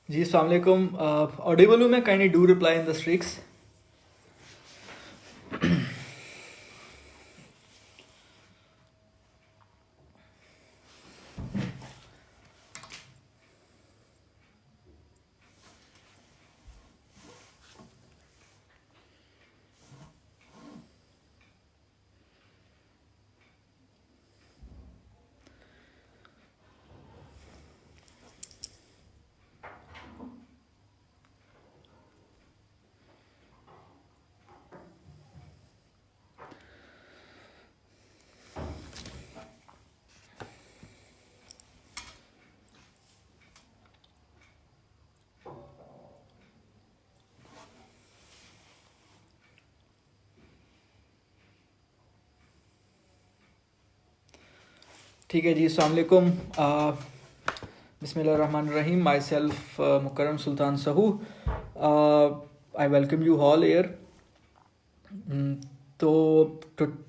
जी अस्सलाम वालेकुम। ऑडिबल हूँ मैं? Kindly do reply in the streaks. ठीक है जी, अस्सलाम वालेकुम। बिस्मिल्लाहिर्रहमानिर्रहीम। Myself Mukarram Sultan Sahu. I welcome you all here. तो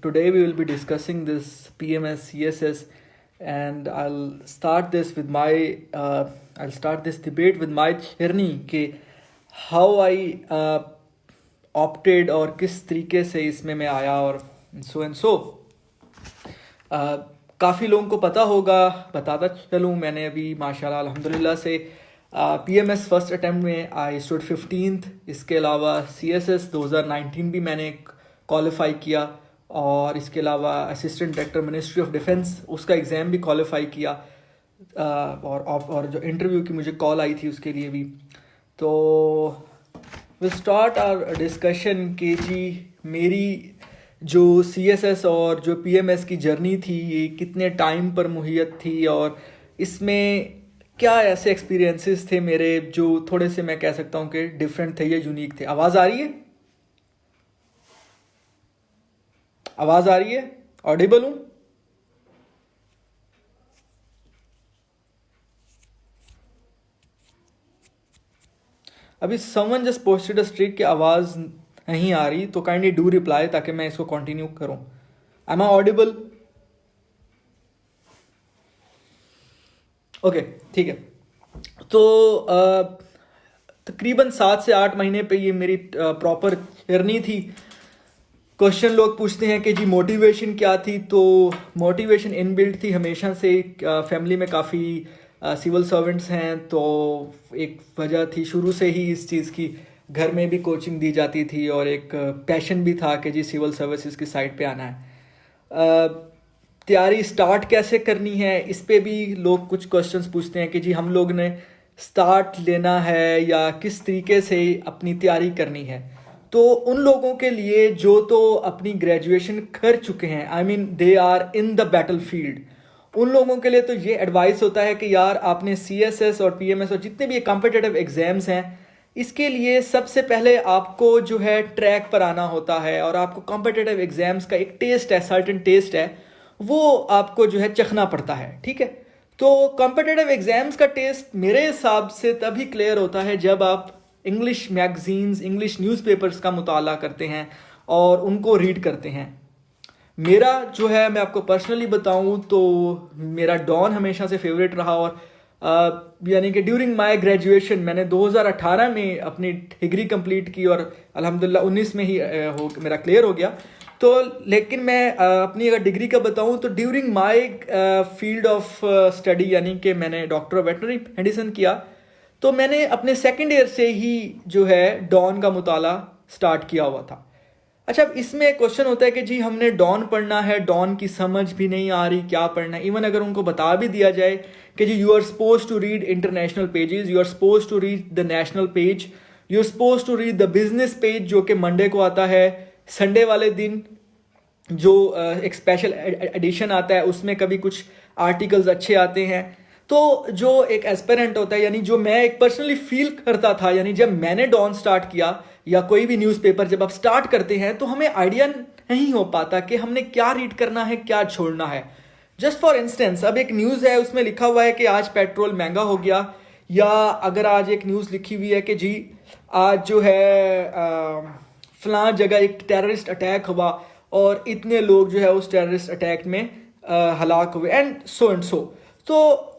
today we will be discussing this PMS CSS, and I'll start this debate with my journey कि how I opted और किस तरीके से इसमें मैं आया और so काफ़ी लोगों को पता होगा, बताता चलूँ। मैंने अभी माशाल्लाह अल्हम्दुलिल्लाह से PMS फर्स्ट अटैम्प्ट में आई स्टूड 15th। इसके अलावा CSS 2019 भी मैंने क्वालिफाई किया, और इसके अलावा assistant director ministry of defence उसका एग्ज़ाम भी क्वालिफाई किया, और जो इंटरव्यू की मुझे कॉल आई थी उसके लिए भी। तो विल स्टार्ट आवर डिस्कशन कि जी मेरी जो CSS और जो PMS की जर्नी थी ये कितने टाइम पर मुहैयत थी, और इसमें क्या ऐसे एक्सपीरियंसेस थे मेरे जो थोड़े से मैं कह सकता हूँ कि डिफरेंट थे या यूनिक थे। आवाज़ आ रही है? आवाज़ आ रही है? ऑडिबल हूँ? अभी someone just posted a streak की आवाज़ नहीं आ रही, तो काइंडली डू रिप्लाई ताकि मैं इसको कंटिन्यू करूँ। M I audible? ओके, ठीक है। तो तकरीबन 7 से 8 महीने पे ये मेरी प्रॉपर जर्नी थी। क्वेश्चन लोग पूछते हैं कि जी मोटिवेशन क्या थी, तो मोटिवेशन इनबिल्ट थी हमेशा से। फैमिली में काफ़ी सिविल सर्वेंट्स हैं, तो एक वजह थी शुरू से ही इस चीज़ की। घर में भी कोचिंग दी जाती थी, और एक पैशन भी था कि जी सिविल सर्विसेज की साइड पे आना है। तैयारी स्टार्ट कैसे करनी है, इस पे भी लोग कुछ क्वेश्चंस पूछते हैं कि जी हम लोग ने स्टार्ट लेना है या किस तरीके से अपनी तैयारी करनी है। तो उन लोगों के लिए जो तो अपनी ग्रेजुएशन कर चुके हैं, I mean they are in the battle field, उन लोगों के लिए तो ये एडवाइस होता है कि यार आपने CSS और PMS और जितने भी कॉम्पिटिटिव एग्जाम्स हैं, इसके लिए सबसे पहले आपको जो है ट्रैक पर आना होता है, और आपको कॉम्पिटिटिव एग्जाम्स का एक टेस्ट है, सर्टेन टेस्ट है, वो आपको जो है चखना पड़ता है। ठीक है, तो कॉम्पिटिटिव एग्जाम्स का टेस्ट मेरे हिसाब से तभी क्लियर होता है जब आप इंग्लिश मैगजीन्स, इंग्लिश न्यूज़पेपर्स का मुताला करते हैं और उनको रीड करते हैं। मेरा जो है, मैं आपको पर्सनली बताऊं तो मेरा डॉन हमेशा से फेवरेट रहा, और यानी कि ड्यूरिंग माय ग्रेजुएशन मैंने 2018 में अपनी डिग्री कंप्लीट की, और अल्हम्दुलिल्लाह 19 में ही मेरा क्लियर हो गया। तो लेकिन मैं अपनी अगर डिग्री का बताऊं तो during my field of study, यानी कि मैंने डॉक्टर ऑफ वेटनरी मेडिसिन किया, तो मैंने अपने सेकेंड ईयर से ही जो है डॉन का मुताला स्टार्ट किया हुआ था। अच्छा, अब इसमें क्वेश्चन होता है कि जी हमने डॉन पढ़ना है, डॉन की समझ भी नहीं आ रही क्या पढ़ना है। इवन अगर उनको बता भी दिया जाए कि जी you are suppose to read international pages, you are suppose to read the national page, you are suppose to read the business page जो कि मंडे को आता है, संडे वाले दिन जो एक स्पेशल एडिशन आता है उसमें कभी कुछ आर्टिकल्स अच्छे आते हैं। तो जो एक एस्पिरेंट होता है, यानी जो मैं एक पर्सनली फील करता था, यानी जब मैंने डॉन स्टार्ट किया या कोई भी न्यूज़पेपर जब आप स्टार्ट करते हैं तो हमें आइडिया नहीं हो पाता कि हमने क्या रीड करना है, क्या छोड़ना है। जस्ट फॉर इंस्टेंस, अब एक न्यूज़ है उसमें लिखा हुआ है कि आज पेट्रोल महंगा हो गया, या अगर आज एक न्यूज़ लिखी हुई है कि जी आज जो है फलां जगह एक टेररिस्ट अटैक हुआ और इतने लोग जो है उस टेररिस्ट अटैक में हलाक हुए, एंड सो। तो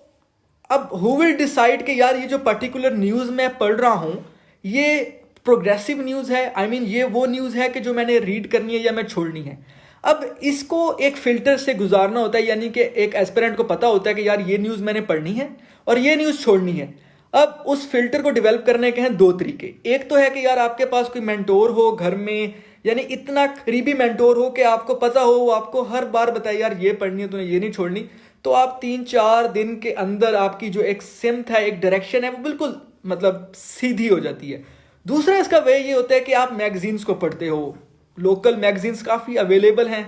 अब हु विल डिसाइड कि यार ये जो पर्टिकुलर न्यूज़ मैं पढ़ रहा हूँ ये प्रोग्रेसिव न्यूज़ है, आई मीन ये वो न्यूज़ है कि जो मैंने रीड करनी है या मैं छोड़नी है। अब इसको एक फिल्टर से गुजारना होता है, यानी कि एक एस्पिरेंट को पता होता है कि यार ये न्यूज़ मैंने पढ़नी है और ये न्यूज़ छोड़नी है। अब उस फिल्टर को डेवलप करने के हैं दो तरीके। एक तो है कि यार आपके पास कोई मेंटोर हो घर में, यानी इतना करीबी मेंटोर हो कि आपको पता हो, वो आपको हर बार बताए यार ये पढ़नी है, तूने ये नहीं छोड़नी। तो आप 3-4 दिन के अंदर आपकी जो एक सिमत है, एक डायरेक्शन है, वो बिल्कुल मतलब सीधी हो जाती है। दूसरा इसका वे ये होता है कि आप मैगजीन्स को पढ़ते हो। लोकल मैगजीन्स काफ़ी अवेलेबल हैं।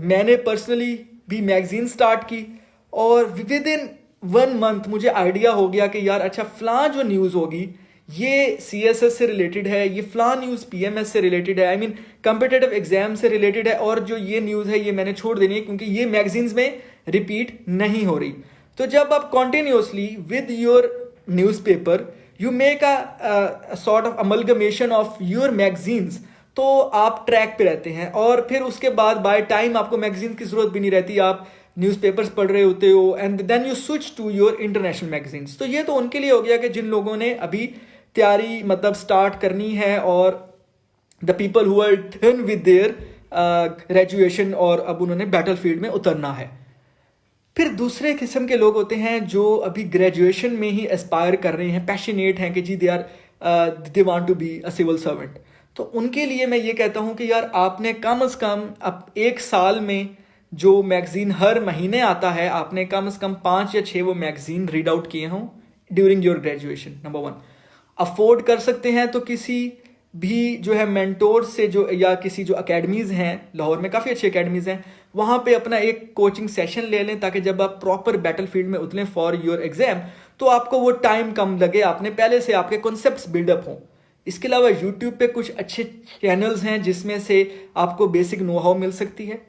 मैंने पर्सनली भी मैगजीन स्टार्ट की और विद इन 1 मंथ मुझे आइडिया हो गया कि यार अच्छा फ़लाँ जो न्यूज़ होगी ये CSS से रिलेटेड है, ये फ़लाँ न्यूज़ PMS से रिलेटेड है, आई मीन कम्पिटिटिव एग्जाम से रिलेटेड है, और जो ये न्यूज़ है ये मैंने छोड़ देनी है क्योंकि ये मैगजीन्स में रिपीट नहीं हो रही। तो जब आप continuously with your newspaper you make a sort of amalgamation of your magazines, तो आप ट्रैक पे रहते हैं। और फिर उसके बाद बाय टाइम आपको मैगजीन की ज़रूरत भी नहीं रहती, आप न्यूज़पेपर्स पढ़ रहे होते हो and then you switch to your international magazines. तो ये तो उनके लिए हो गया कि जिन लोगों ने अभी तैयारी मतलब स्टार्ट करनी है और the people who are done with their graduation और अब उन्होंने बैटल फील्ड में उतरना है। फिर दूसरे किस्म के लोग होते हैं जो अभी ग्रेजुएशन में ही एस्पायर कर रहे हैं, पैशनेट हैं कि जी they want to be a civil servant. तो उनके लिए मैं ये कहता हूँ कि यार आपने कम से कम अब 1 साल में जो मैगजीन हर महीने आता है, आपने कम से कम 5 या 6 वो मैगजीन रीड आउट किए हों during your graduation. Number 1, afford कर सकते हैं तो किसी भी जो है मेंटोर से जो या किसी जो अकेडमीज़ हैं, लाहौर में काफ़ी अच्छी अकेडमीज़ हैं, वहाँ पे अपना एक कोचिंग सेशन ले लें ताकि जब आप प्रॉपर बैटल फील्ड में उतरें फॉर योर एग्जाम तो आपको वो टाइम कम लगे, आपने पहले से आपके कॉन्सेप्ट्स बिल्डअप हों। इसके अलावा यूट्यूब पे कुछ अच्छे चैनल्स हैं जिसमें से आपको बेसिक नो हाउ मिल सकती है।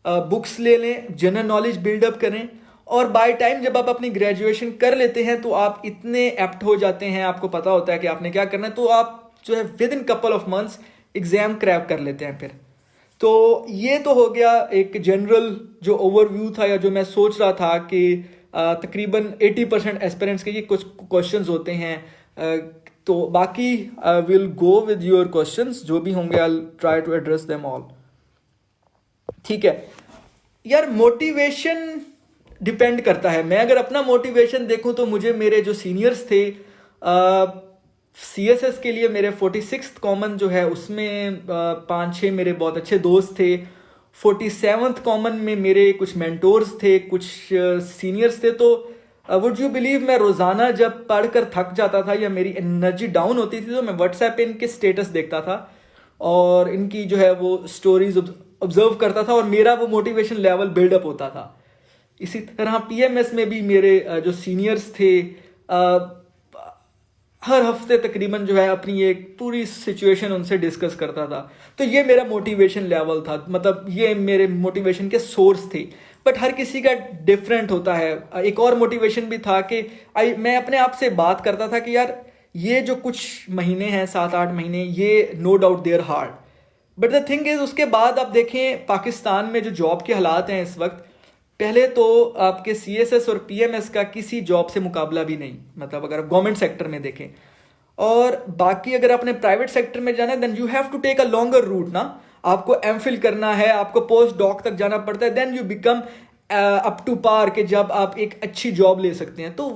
बुक्स ले लें, जनरल नॉलेज बिल्डअप करें, और बाय टाइम जब आप अपनी ग्रेजुएशन कर लेते हैं तो आप इतने एप्ट हो जाते हैं, आपको पता होता है कि आपने क्या करना है, तो आप जो है within couple of months exam crack कर लेते हैं फिर। तो ये तो हो गया एक जनरल जो ओवरव्यू था या जो मैं सोच रहा था कि तकरीबन 80% एस्पिरेंट्स के ये कुछ क्वेश्चंस होते हैं। तो बाकी will go with your questions जो भी होंगे, I try to address them all. ठीक है यार, मोटिवेशन डिपेंड करता है। मैं अगर अपना मोटिवेशन देखूं तो मुझे मेरे जो सीनियर्स थे CSS के लिए मेरे 46th कॉमन जो है उसमें 5-6 मेरे बहुत अच्छे दोस्त थे। 47th कॉमन में मेरे कुछ मेंटोर्स थे, कुछ सीनियर्स थे। तो वुड यू बिलीव मैं रोज़ाना जब पढ़कर थक जाता था या मेरी एनर्जी डाउन होती थी तो मैं व्हाट्सएप पे इनके स्टेटस देखता था और इनकी जो है वो स्टोरीज ऑब्जर्व करता था और मेरा वो मोटिवेशन लेवल बिल्डअप होता था। इसी तरह PMS में भी मेरे जो सीनियर्स थे हर हफ्ते तकरीबन जो है अपनी एक पूरी सिचुएशन उनसे डिस्कस करता था। तो ये मेरा मोटिवेशन लेवल था, मतलब ये मेरे मोटिवेशन के सोर्स थे। बट हर किसी का डिफरेंट होता है। एक और मोटिवेशन भी था कि मैं अपने आप से बात करता था कि यार ये जो कुछ महीने हैं 7-8 महीने, ये no doubt they're hard, but the thing is उसके बाद आप देखें पाकिस्तान में जो जॉब के हालात हैं इस वक्त, पहले तो आपके CSS और PMS का किसी जॉब से मुकाबला भी नहीं, मतलब अगर आप गवर्नमेंट सेक्टर में देखें। और बाकी अगर आपने प्राइवेट सेक्टर में जाना है then you have to take a longer route ना, आपको MPhil करना है, आपको पोस्ट डॉक तक जाना पड़ता है, then you become up to par के जब आप एक अच्छी जॉब ले सकते हैं। तो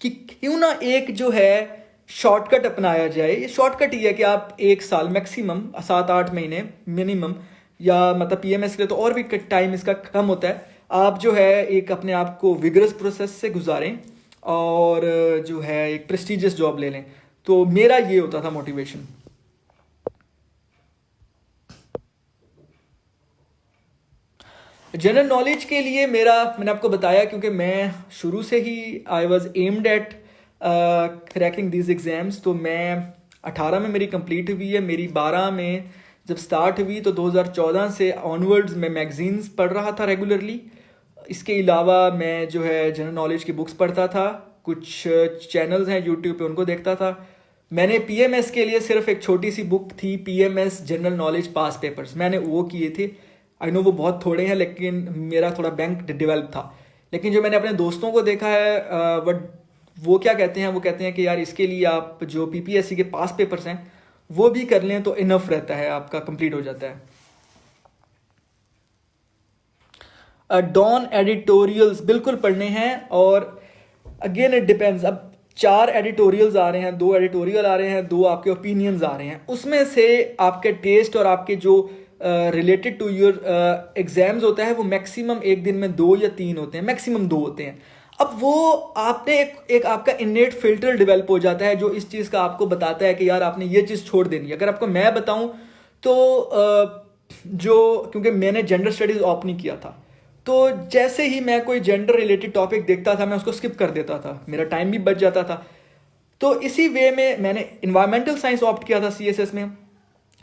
क्यों ना एक जो है शॉर्टकट अपनाया जाए। ये शॉर्टकट ही है कि आप 1 साल मैक्सिमम 7-8 महीने मिनिमम, या मतलब PMS के लिए तो और भी टाइम इसका कम होता है, आप जो है एक अपने आप को विगरस प्रोसेस से गुजारें और जो है एक प्रेस्टिजियस जॉब ले लें। तो मेरा ये होता था मोटिवेशन। जनरल नॉलेज के लिए मैंने आपको बताया, क्योंकि मैं शुरू से ही I was aimed at cracking these exams. तो मैं 18 में मेरी कंप्लीट हुई है, मेरी 12 में जब स्टार्ट हुई तो 2014 से ऑनवर्ड्स मैं मैगजीन्स पढ़ रहा था रेगुलरली। इसके अलावा मैं जो है जनरल नॉलेज की बुक्स पढ़ता था, कुछ चैनल्स हैं यूट्यूब पे उनको देखता था। मैंने PMS के लिए सिर्फ एक छोटी सी बुक थी, PMS general knowledge pass papers, मैंने वो किए थे। आई नो वो बहुत थोड़े हैं लेकिन मेरा थोड़ा बैंक डेवलप था। लेकिन जो मैंने अपने दोस्तों को देखा है बट वो क्या कहते हैं, वो कहते हैं कि यार इसके लिए आप जो पीपीएससी के पास पेपर्स हैं वो भी कर लें तो इनफ रहता है, आपका कंप्लीट हो जाता है। डॉन एडिटोरियल्स बिल्कुल पढ़ने हैं, और अगेन इट डिपेंड्स। अब 4 एडिटोरियल्स आ रहे हैं, 2 एडिटोरियल आ रहे हैं, 2 आपके ओपिनियंस आ रहे हैं, उसमें से आपके टेस्ट और आपके जो रिलेटेड टू योर एग्जाम्स होता है वो मैक्सिमम एक दिन में 2 या 3 होते हैं, मैक्सिमम 2 होते हैं। अब वो आपने एक आपका इनेट फिल्टर डेवलप हो जाता है जो इस चीज़ का आपको बताता है कि यार आपने ये चीज़ छोड़ देनी है। अगर आपको मैं बताऊं तो जो क्योंकि मैंने जेंडर स्टडीज़ ऑप्ट नहीं किया था, तो जैसे ही मैं कोई जेंडर रिलेटेड टॉपिक देखता था मैं उसको स्किप कर देता था, मेरा टाइम भी बच जाता था। तो इसी वे में मैंने इन्वायरमेंटल साइंस ऑप्ट किया था सीएसएस में,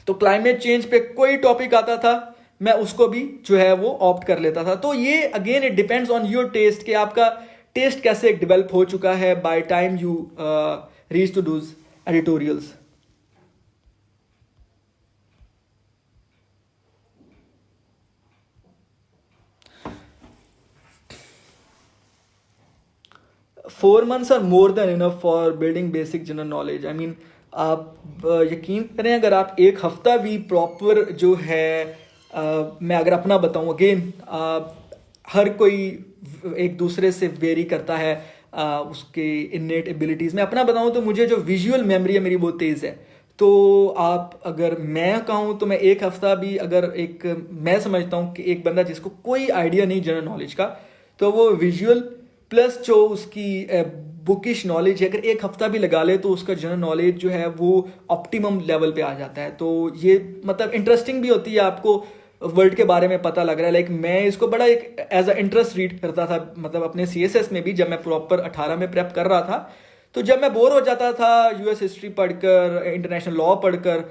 तो क्लाइमेट चेंज पे कोई टॉपिक आता था मैं उसको भी जो है वो ऑप्ट कर लेता था। तो ये again it depends on your taste कि आपका टेस्ट कैसे डेवलप हो चुका है by time you reach to those editorials. Four months are more than enough for building basic general knowledge. I mean आप यकीन करें अगर आप एक हफ्ता भी प्रॉपर जो है मैं अगर अपना बताऊं अगेन हर कोई एक दूसरे से वेरी करता है उसके इन्नेट एबिलिटीज़। मैं अपना बताऊं तो मुझे जो विजुअल मेमोरी है मेरी बहुत तेज़ है, तो आप अगर मैं कहूँ तो मैं एक हफ्ता भी अगर एक मैं समझता हूँ कि एक बंदा जिसको कोई आइडिया नहीं जनरल नॉलेज का, तो वो विजुअल प्लस जो उसकी बुकिश नॉलेज है अगर एक हफ्ता भी लगा ले तो उसका जनरल नॉलेज जो है वो ऑप्टिमम लेवल पे आ जाता है। तो ये मतलब इंटरेस्टिंग भी होती है, आपको वर्ल्ड के बारे में पता लग रहा है। लाइक मैं इसको बड़ा एक एज अ इंटरेस्ट रीड करता था, मतलब अपने सीएसएस में भी जब मैं प्रॉपर 18 में प्रेप कर रहा था, तो जब मैं बोर हो जाता था यूएस हिस्ट्री पढ़कर, इंटरनेशनल लॉ पढ़कर,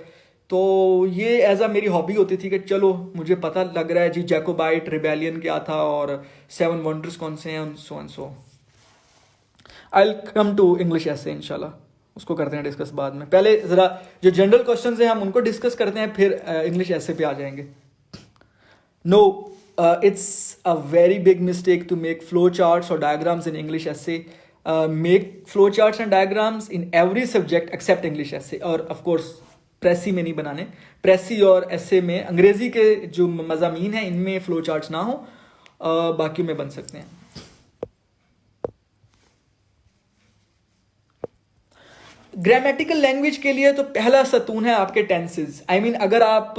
तो ये एज अ मेरी हॉबी होती थी कि चलो मुझे पता लग रहा है जी जैकोबाइट रिबेलियन क्या था और 7 वंडर्स कौन से हैं, so and so. I will come to English ऐसे इंशाल्लाह, उसको करते हैं डिस्कस बाद में। पहले ज़रा जो जनरल क्वेश्चंस हैं हम उनको डिस्कस करते हैं, फिर इंग्लिश ऐसे पे आ जाएंगे। No it's a very big mistake to make flow charts और डायग्राम्स इन इंग्लिश ऐसे। Make flow charts and diagrams in every subject except English ऐसे, और ऑफ कोर्स प्रेसी में नहीं बनाने। प्रेसी और ऐसे में अंग्रेजी के जो मज़ामीन हैं इनमें फ्लो चार्ट्स ना हो, बाकी में बन सकते हैं। ग्रामेटिकल लैंग्वेज के लिए तो पहला सतून है आपके टेंसेस। आई मीन अगर आप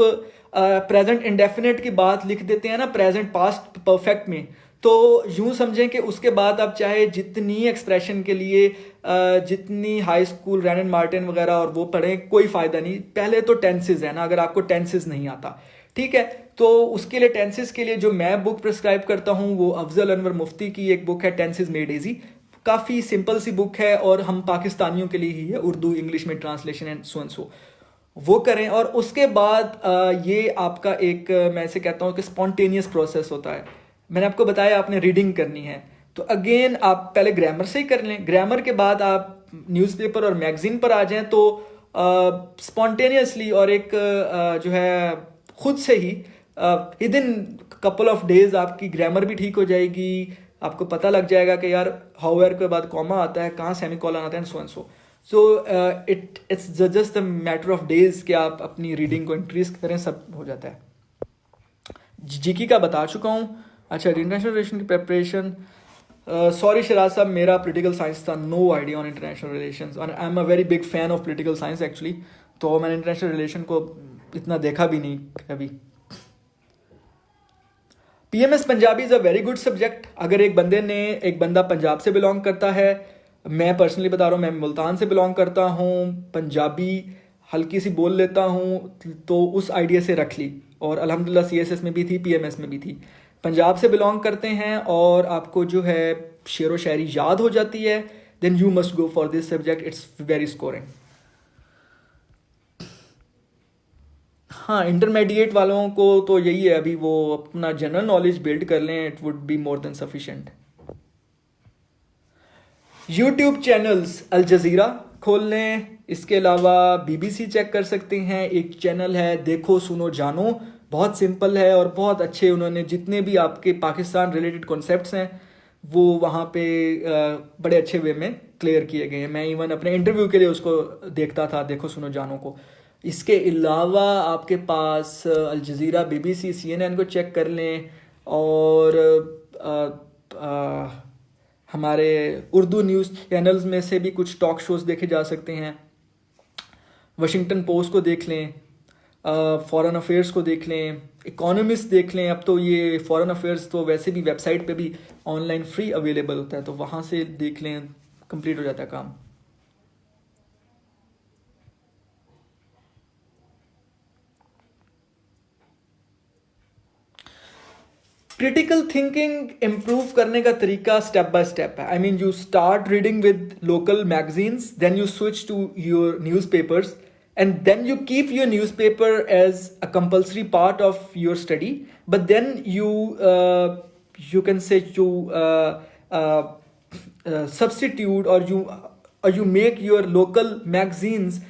प्रेजेंट इंडेफिनिट की बात लिख देते हैं ना प्रेजेंट पास्ट परफेक्ट में, तो यूं समझें कि उसके बाद आप चाहे जितनी एक्सप्रेशन के लिए जितनी high school Wren and Martin वगैरह और वो पढ़ें कोई फ़ायदा नहीं। पहले तो टेंसेस है ना, अगर आपको टेंसेस नहीं आता ठीक है, तो उसके लिए टेंसेस के लिए जो मैं बुक प्रिस्क्राइब करता हूँ वो अफजल अनवर मुफ्ती की एक बुक है टेंसेस मेड इजी। काफ़ी सिंपल सी बुक है और हम पाकिस्तानियों के लिए ही है, उर्दू इंग्लिश में ट्रांसलेशन एंड सो एंड सो वो करें। और उसके बाद ये आपका एक मैं ऐसे कहता हूँ कि स्पॉन्टेनियस प्रोसेस होता है। मैंने आपको बताया आपने रीडिंग करनी है, तो अगेन आप पहले ग्रामर से ही कर लें, ग्रामर के बाद आप न्यूज़पेपर और मैगजीन पर आ जाएं, तो स्पॉन्टेनियसली और एक जो है खुद से ही within couple of days आपकी ग्रामर भी ठीक हो जाएगी। आपको पता लग जाएगा कि यार हाउएवर के बाद कॉमा आता है, कहाँ सेमीकोलन आता है, सो and so. So it's just a matter of days कि आप अपनी रीडिंग को इंक्रीज करें, सब हो जाता है। जीके का बता चुका हूँ। अच्छा, इंटरनेशनल रिलेशन की प्रेपरेशन, सॉरी शराज साहब, मेरा पोलिटिकल साइंस था, no idea on international relations, और I am a very big fan of political science actually, तो मैंने इंटरनेशनल रिलेशन को इतना देखा भी नहीं कभी। PMS Punjabi is a very good subject. अगर एक बंदा पंजाब से बिलोंग करता है, मैं पर्सनली बता रहा हूँ, मैं मुल्तान से बिलोंग करता हूँ, पंजाबी हल्की सी बोल लेता हूँ, तो उस आइडिया से रख ली, और अल्हम्दुलिल्लाह सीएसएस में भी थी, पीएमएस में भी थी। पंजाब से बिलोंग करते हैं और आपको जो है शेर व शायरी याद हो जाती है, then you must go for this subject, it's very scoring. हाँ, इंटरमीडिएट वालों को तो यही है, अभी वो अपना जनरल नॉलेज बिल्ड कर लें, it would be more than sufficient. YouTube channels Al Jazeera खोल लें, इसके अलावा बीबीसी चेक कर सकते हैं। एक चैनल है देखो सुनो जानो, बहुत सिंपल है और बहुत अच्छे उन्होंने जितने भी आपके पाकिस्तान रिलेटेड कॉन्सेप्ट्स हैं वो वहाँ पे बड़े अच्छे वे में क्लियर किए गए हैं। मैं इवन अपने इंटरव्यू के लिए उसको देखता था, देखो सुनो जानो को। इसके अलावा आपके पास अल जज़ीरा, BBC, CNN को चेक कर लें, और हमारे उर्दू न्यूज़ चैनल्स में से भी कुछ टॉक शोज़ देखे जा सकते हैं। वाशिंगटन पोस्ट को देख लें, फॉरेन अफेयर्स को देख लें, इकोनॉमिस्ट देख लें। अब तो ये फॉरेन अफेयर्स तो वैसे भी वेबसाइट पे भी ऑनलाइन फ्री अवेलेबल होता है, तो वहाँ से देख लें, कंप्लीट हो जाता है काम। क्रिटिकल थिंकिंग इम्प्रूव करने का तरीका स्टेप बाय स्टेप है। I mean you start reading with local magazines, then you switch to your newspapers, and then you keep your newspaper as a compulsory part of your study, but then you can say you substitute, or you make your local magazines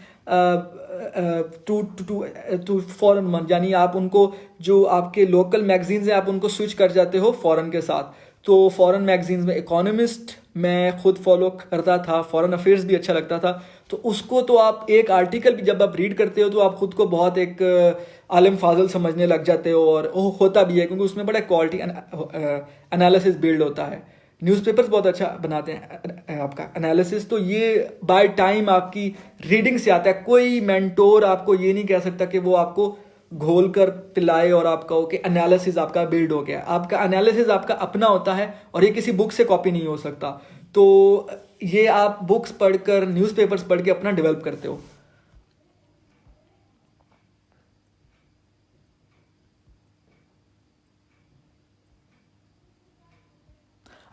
to foreign one, यानी आप उनको, जो आपके local magazines हैं, आप उनको switch कर जाते हो फॉरेन के साथ। तो फॉरेन मैगजीन्स में इकोनॉमिस्ट मैं खुद फॉलो करता था, फॉरेन अफेयर्स भी अच्छा लगता था। तो उसको तो आप एक आर्टिकल भी जब आप रीड करते हो तो आप खुद को बहुत एक आलिम फाजल समझने लग जाते हो, और वो होता भी है, क्योंकि उसमें बड़ा क्वालिटी एनालिसिस बिल्ड होता है। न्यूज़पेपर्स बहुत अच्छा बनाते हैं आपका एनालिसिस, तो ये बाय टाइम आपकी रीडिंग से आता है। कोई मेंटोर आपको ये नहीं कह सकता कि वो आपको घोल कर पिलाए और आपका ओके एनालिसिस आपका बिल्ड हो गया। आपका एनालिसिस आपका अपना होता है, और ये किसी बुक से कॉपी नहीं हो सकता। तो ये आप बुक्स पढ़कर, न्यूज़पेपर्स पढ़ के अपना डेवलप करते हो।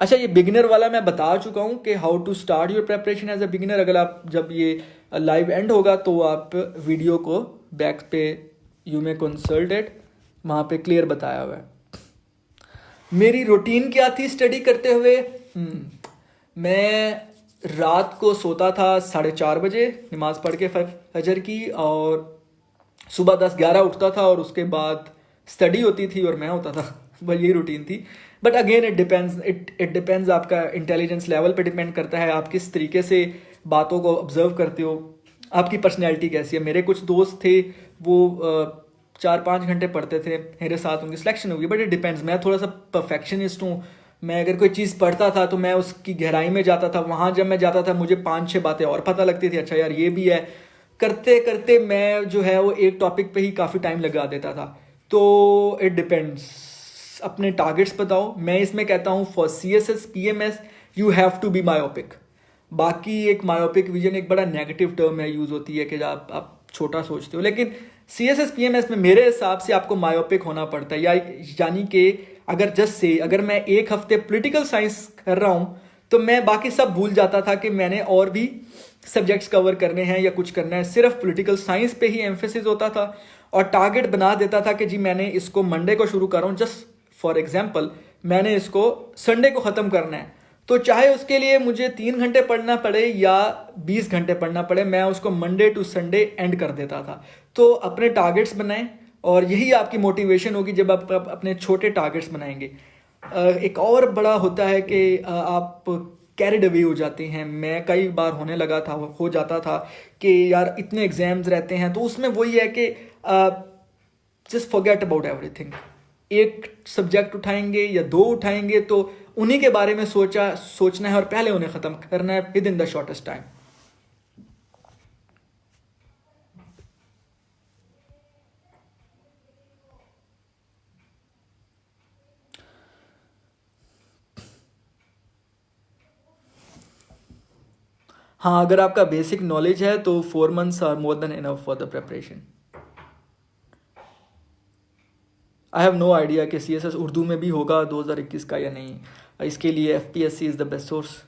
अच्छा, ये बिगिनर वाला मैं बता चुका हूँ कि how to start your preparation as a beginner. अगर आप, जब ये लाइव एंड होगा तो आप वीडियो को बैक पे यू मे कंसल्ट इट, वहाँ पे क्लियर बताया हुआ है। मेरी रूटीन क्या थी स्टडी करते हुए? मैं रात को सोता था 4:30 बजे, नमाज़ पढ़ के फजर की, और सुबह 10-11 उठता था, और उसके बाद स्टडी होती थी और मैं होता था। बस यही रूटीन थी। बट अगेन इट डिपेंड्स, आपका इंटेलिजेंस लेवल पे डिपेंड करता है, आप किस तरीके से बातों को ऑब्जर्व करते हो, आपकी पर्सनैलिटी कैसी है। मेरे कुछ दोस्त थे, वो 4-5 घंटे पढ़ते थे, मेरे साथ उनकी सिलेक्शन होगी। बट इट डिपेंड्स, मैं थोड़ा सा परफेक्शनिस्ट हूँ। मैं अगर कोई चीज़ पढ़ता था तो मैं उसकी गहराई में जाता था। वहाँ जब मैं जाता था मुझे 5-6 बातें और पता लगती थी, अच्छा यार ये भी है। करते करते मैं जो है वो एक टॉपिक पे ही काफ़ी टाइम लगा देता था। तो इट डिपेंड्स, अपने टारगेट्स बताओ। मैं इसमें कहता हूँ for CSS PMS you have to be myopic. बाकी एक मायोपिक विजन एक बड़ा नेगेटिव टर्म है, यूज़ होती है कि आप छोटा सोचते हो, लेकिन CSS PMS में मेरे हिसाब से आपको मायोपिक होना पड़ता है। यानी कि अगर मैं एक हफ्ते पॉलिटिकल साइंस कर रहा हूँ तो मैं बाकी सब भूल जाता था कि मैंने और भी सब्जेक्ट्स कवर करने हैं या कुछ करना है। सिर्फ पॉलिटिकल साइंस पे ही एम्फेसिस होता था, और टारगेट बना देता था कि जी मैंने इसको मंडे को शुरू कर रहा हूँ, जस्ट फॉर एग्जाम्पल मैंने इसको संडे को ख़त्म करना है। तो चाहे उसके लिए मुझे 3 घंटे पढ़ना पड़े या 20 घंटे पढ़ना पड़े, मैं उसको मंडे टू संडे एंड कर देता था। तो अपने टारगेट्स बनाएं, और यही आपकी मोटिवेशन होगी जब आप अपने छोटे टारगेट्स बनाएंगे। एक और बड़ा होता है कि आप कैरिड अवे हो जाते हैं। मैं कई बार हो जाता था कि यार इतने एग्जाम्स रहते हैं, तो उसमें वही है कि जस्ट फॉरगेट अबाउट एवरीथिंग। एक सब्जेक्ट उठाएंगे या 2 उठाएंगे तो उन्हीं के बारे में सोचना है और पहले उन्हें ख़त्म करना है within the shortest time. हाँ, अगर आपका बेसिक नॉलेज है तो 4 months are more than enough for the preparation. I have no idea कि CSS उर्दू में भी होगा 2021 का या नहीं। इसके लिए FPSC is the best source.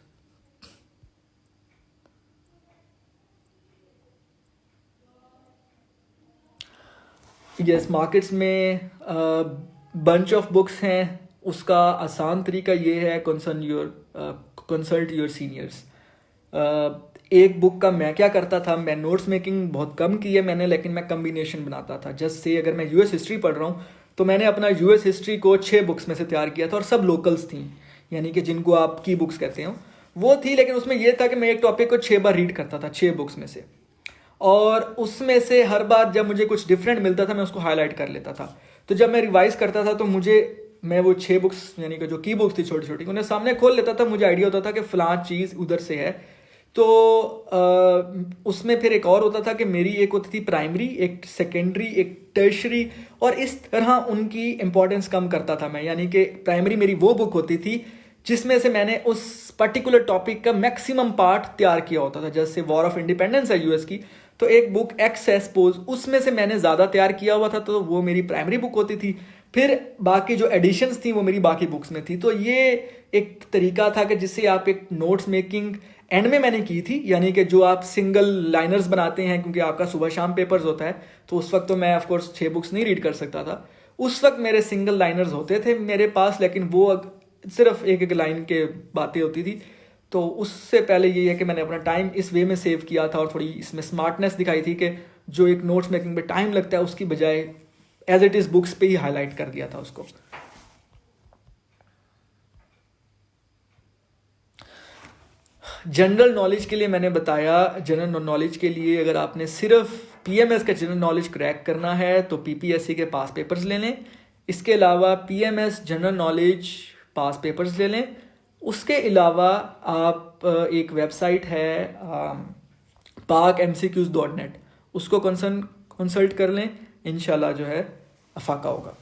Yes, markets में बंच ऑफ बुक्स हैं। उसका आसान तरीका ये है, कंसल्ट योर सीनियर्स। एक बुक का मैं क्या करता था, मैं नोट्स मेकिंग बहुत कम की है मैंने, लेकिन मैं कम्बिनेशन बनाता था। जस्ट से अगर मैं US हिस्ट्री पढ़ रहा हूँ तो मैंने अपना US हिस्ट्री को 6 बुक्स में से तैयार किया था, और सब लोकल्स थी। यानी कि जिनको आप की बुक्स कहते हो, वो थी। लेकिन उसमें ये था कि मैं एक टॉपिक को 6 बार रीड करता था, 6 बुक्स में से, और उसमें से हर बार जब मुझे कुछ डिफरेंट मिलता था मैं उसको हाईलाइट कर लेता था। तो जब मैं रिवाइज करता था तो मैं वो 6 बुक्स यानी कि जो की बुक्स थी छोटी छोटी, उन्हें सामने खोल लेता था, मुझे आइडिया होता था कि फ़लाँ चीज़ उधर से है। तो उसमें फिर एक और होता था कि मेरी एक होती थी प्राइमरी, एक सेकेंडरी, एक टर्शरी, और इस तरह उनकी इंपॉर्टेंस कम करता था मैं। यानी कि प्राइमरी मेरी वो बुक होती थी जिसमें से मैंने उस पर्टिकुलर टॉपिक का मैक्सिमम पार्ट तैयार किया होता था। जैसे वॉर ऑफ इंडिपेंडेंस है यूएस की, तो एक बुक एक्स है सपोज, उसमें से मैंने ज़्यादा तैयार किया हुआ था, तो वो मेरी प्राइमरी बुक होती थी। फिर बाकी जो एडिशंस थी वो मेरी बाकी बुक्स में थी। तो ये एक तरीका था कि जिससे आप एक नोट्स मेकिंग एंड में मैंने की थी, यानी कि जो आप सिंगल लाइनर्स बनाते हैं, क्योंकि आपका सुबह शाम पेपर्स होता है, तो उस वक्त तो मैं ऑफ कोर्स 6 बुक्स नहीं रीड कर सकता था। उस वक्त मेरे सिंगल लाइनर्स होते थे मेरे पास, लेकिन वो सिर्फ एक एक लाइन के बातें होती थी। तो उससे पहले ये है कि मैंने अपना टाइम इस वे में सेव किया था और थोड़ी इसमें स्मार्टनेस दिखाई थी कि जो एक नोट्स मेकिंग में टाइम लगता है उसकी बजाय एज इट इज़ बुक्स पे ही हाईलाइट कर दिया था उसको। जनरल नॉलेज के लिए मैंने बताया, जनरल नॉलेज के लिए अगर आपने सिर्फ पीएमएस का जनरल नॉलेज क्रैक करना है तो पीपीएससी के पास पेपर्स ले लें। इसके अलावा PMS general knowledge pass papers ले लें। उसके अलावा आप एक वेबसाइट है pakmcqs.net, उसको कंसल्ट कर लें, इंशाल्लाह जो है अफाका होगा।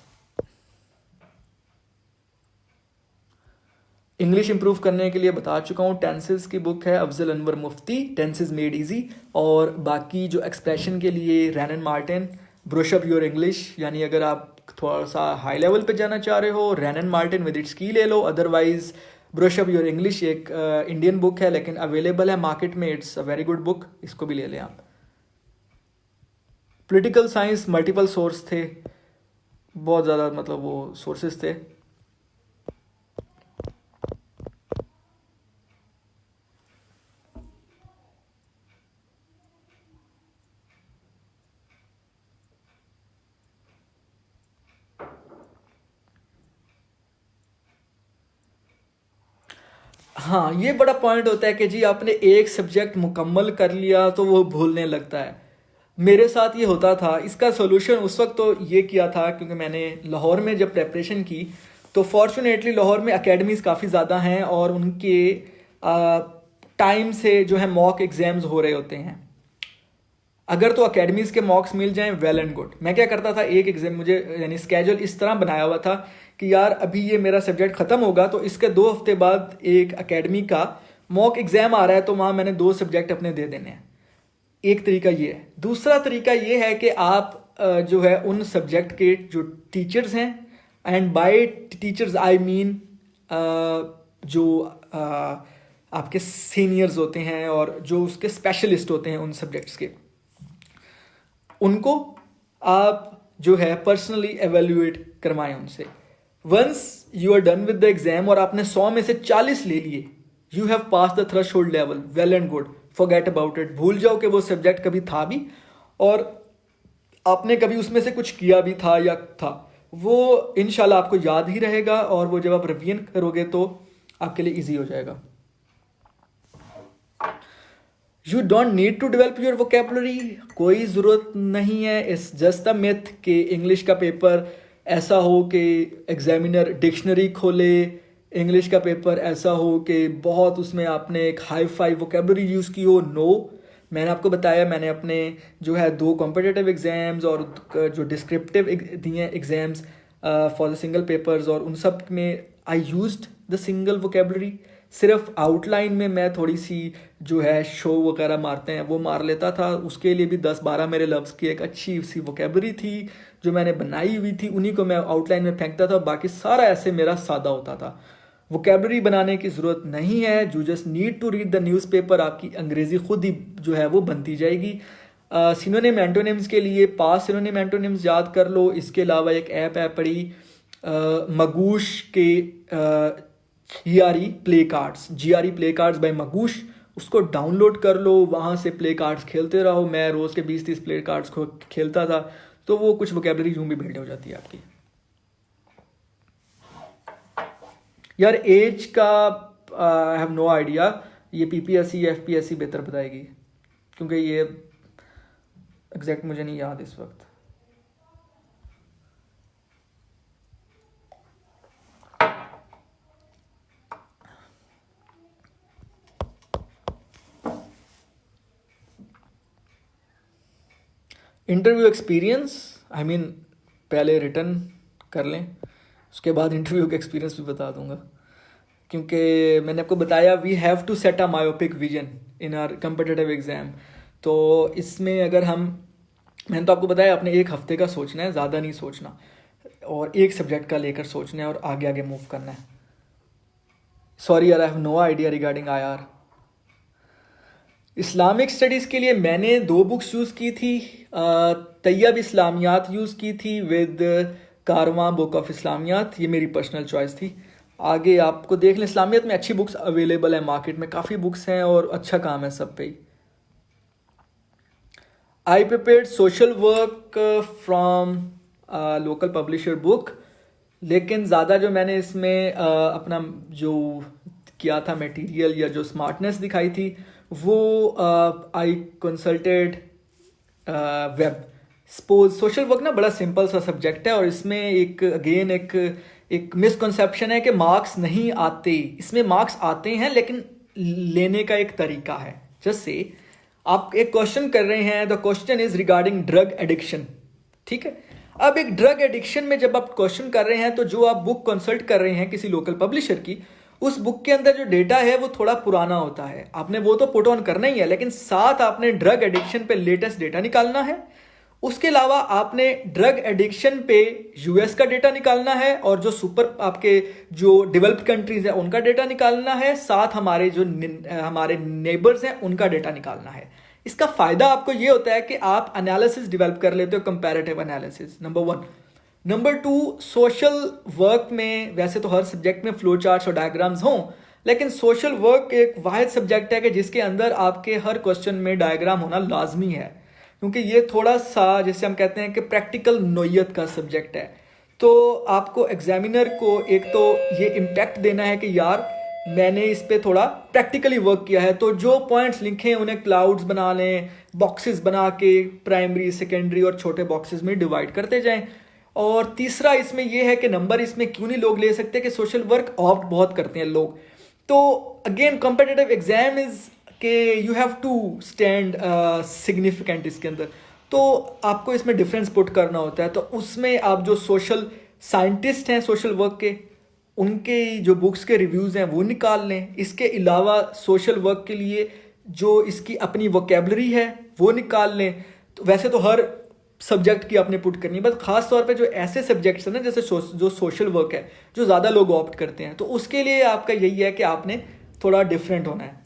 इंग्लिश इंप्रूव करने के लिए बता चुका हूँ, टेंसेस की बुक है अफजल अनवर मुफ्ती, टेंसेस मेड इजी। और बाकी जो एक्सप्रेशन के लिए Rhiannon Martin, brush up your English, यानी अगर आप थोड़ा सा हाई लेवल पे जाना चाह रहे हो Rhiannon Martin with its key ले लो। Otherwise brush up your English एक इंडियन बुक है लेकिन अवेलेबल है मार्केट में, it's a very good book, इसको भी ले लें आप। पॉलिटिकल साइंस मल्टीपल सोर्स थे, बहुत ज़्यादा मतलब वो सोर्सेज थे। हाँ, ये बड़ा पॉइंट होता है कि जी आपने एक सब्जेक्ट मुकम्मल कर लिया तो वो भूलने लगता है। मेरे साथ ये होता था। इसका सोल्यूशन उस वक्त तो ये किया था क्योंकि मैंने लाहौर में जब प्रेपरेशन की तो फॉर्चुनेटली लाहौर में एकेडमीज़ काफ़ी ज़्यादा हैं और उनके टाइम से जो है मॉक एग्ज़ाम्स हो रहे होते हैं। अगर तो एकेडमीज़ के मॉक्स मिल जाएं वेल एंड गुड। मैं क्या करता था, एक एग्ज़ाम मुझे यानी स्केड्यूल इस तरह बनाया हुआ था कि यार अभी ये मेरा सब्जेक्ट ख़त्म होगा तो इसके 2 हफ्ते बाद एक एकेडमी का मॉक एग्ज़ाम आ रहा है, तो वहाँ मैंने 2 सब्जेक्ट अपने दे देने हैं। एक तरीका ये है। दूसरा तरीका ये है कि आप जो है उन सब्जेक्ट के जो टीचर्स हैं, and bye teachers I mean जो आपके सीनियर्स होते हैं और जो उसके स्पेशलिस्ट होते हैं उन सब्जेक्ट्स के, उनको आप जो है पर्सनली एवेल्यूएट करवाएं उनसे। Once you are done with the exam और आपने 100 में से 40 ले लिए, you have pass the threshold level, well and good, forget about it. भूल जाओ कि वो सब्जेक्ट कभी था भी और आपने कभी उसमें से कुछ किया भी था या था। वो इंशाल्लाह आपको याद ही रहेगा और वो जब आप रिवीजन करोगे तो आपके लिए इजी हो जाएगा। You don't need to develop your vocabulary, कोई ज़रूरत नहीं है। इट्स जस्ट अ मिथ कि इंग्लिश का पेपर ऐसा हो कि एग्जामिनर डिक्शनरी खोले, इंग्लिश का पेपर ऐसा हो कि बहुत उसमें आपने एक हाई फाई वोकेबलरी यूज़ की हो। नो, मैंने आपको बताया, मैंने अपने जो है 2 कॉम्पिटिटिव एग्ज़ाम्स और जो डिस्क्रिप्टिव दिए exams for the single papers, और उन सब में I used the single vocabulary. सिर्फ आउटलाइन में मैं थोड़ी सी जो है शो वगैरह मारते हैं वो मार लेता था, उसके लिए भी 10-12 मेरे लफ्ज़ की एक अच्छी सी वोकेबलरी थी जो मैंने बनाई हुई थी, उन्हीं को मैं आउटलाइन में फेंकता था, बाकी सारा ऐसे मेरा सादा होता था। वोकेबलरी बनाने की ज़रूरत नहीं है, you just need to read the newspaper, आपकी अंग्रेज़ी खुद ही जो है वो बनती जाएगी। सिनोनिम एंटोनिम्स के लिए पास सिनोनिम एंटोनिम्स याद कर लो। इसके अलावा एक ऐप है पड़ी मगूश के GRE play cards, GRE play cards by Magoosh, उसको डाउनलोड कर लो, वहाँ से प्ले कार्ड्स खेलते रहो। मैं रोज़ के 20-30 प्ले कार्ड्स को खेलता था, तो वो कुछ वोकेबलरी यूँ भी बिल्ड हो जाती है आपकी। यार एज का आई हैव नो आइडिया, ये पीपीएससी या एफपीएससी बेहतर बताएगी, क्योंकि ये एग्जैक्ट मुझे नहीं याद इस वक्त। इंटरव्यू एक्सपीरियंस, आई मीन पहले रिटर्न कर लें, उसके बाद इंटरव्यू का एक्सपीरियंस भी बता दूंगा, क्योंकि मैंने आपको बताया we have to set a myopic vision in our competitive exam. तो इसमें अगर मैंने तो आपको बताया अपने एक हफ्ते का सोचना है, ज़्यादा नहीं सोचना, और एक सब्जेक्ट का लेकर सोचना है और आगे आगे मूव करना है। सॉरी यार, I have no idea regarding IR. Islamic studies के लिए मैंने 2 बुक्स यूज़ की थी, तैयब इस्लामियात यूज़ की थी विद कारवां बुक ऑफ इस्लामियात, ये मेरी पर्सनल चॉइस थी। आगे आपको देख लें, इस्लामियत में अच्छी बुक्स अवेलेबल है मार्केट में, काफ़ी बुक्स हैं और अच्छा काम है सब पे ही। I prepared social work from local publisher book, लेकिन ज़्यादा जो मैंने इसमें अपना जो किया था मटेरियल या जो स्मार्टनेस दिखाई थी वो I consulted web. Suppose social work ना बड़ा सिंपल सा सब्जेक्ट है और इसमें एक मिसकंसेप्शन है कि मार्क्स नहीं आते। इसमें मार्क्स आते हैं लेकिन लेने का एक तरीका है। जैसे आप एक क्वेश्चन कर रहे हैं, the question is regarding drug addiction, ठीक है। अब एक ड्रग एडिक्शन में जब आप क्वेश्चन कर रहे हैं तो जो आप बुक कंसल्ट कर रहे हैं किसी लोकल पब्लिशर की, उस बुक के अंदर जो डेटा है वो थोड़ा पुराना होता है। आपने वो तो पुट ऑन करना ही है, लेकिन साथ आपने ड्रग एडिक्शन पे लेटेस्ट डेटा निकालना है। उसके अलावा आपने ड्रग एडिक्शन पे यूएस का डेटा निकालना है और जो आपके जो डेवलप्ड कंट्रीज है उनका डेटा निकालना है, साथ हमारे नेबर्स हैं उनका डेटा निकालना है। इसका फायदा आपको ये होता है कि आप एनालिसिस डेवलप कर लेते हो, comparative analysis, number 1। Number 2, social work में वैसे तो हर सब्जेक्ट में फ्लो चार्ट्स और डायग्राम्स हों, लेकिन सोशल वर्क एक वाहिद सब्जेक्ट है कि जिसके अंदर आपके हर क्वेश्चन में डायग्राम होना लाजमी है, क्योंकि ये थोड़ा सा जिसे हम कहते हैं कि प्रैक्टिकल नोयत का सब्जेक्ट है। तो आपको एग्जामिनर को एक तो ये इम्पैक्ट देना है कि यार मैंने इस पे थोड़ा प्रैक्टिकली वर्क किया है, तो जो पॉइंट्स लिखे हैं उन्हें क्लाउड्स बना लें, बॉक्सेस बना के प्राइमरी, सेकेंडरी और छोटे बॉक्सेस में डिवाइड करते जाएं। और तीसरा इसमें यह है कि नंबर इसमें क्यों नहीं लोग ले सकते कि सोशल वर्क ऑप्ट बहुत करते हैं लोग। तो अगेन कॉम्पिटिटिव एग्जाम इज के you have to stand significant इसके अंदर, तो आपको इसमें डिफरेंस पुट करना होता है। तो उसमें आप जो सोशल साइंटिस्ट हैं सोशल वर्क के, उनके जो बुक्स के रिव्यूज़ हैं वो निकाल लें। इसके अलावा सोशल वर्क के लिए जो इसकी अपनी वोकेबलरी है वो निकाल लें। तो वैसे तो हर सब्जेक्ट की आपने पुट करनी है, बस खास तौर पे जो ऐसे सब्जेक्ट्स हैं ना जैसे जो सोशल वर्क है जो ज़्यादा लोग ऑप्ट करते हैं, तो उसके लिए आपका यही है कि आपने थोड़ा डिफरेंट होना है।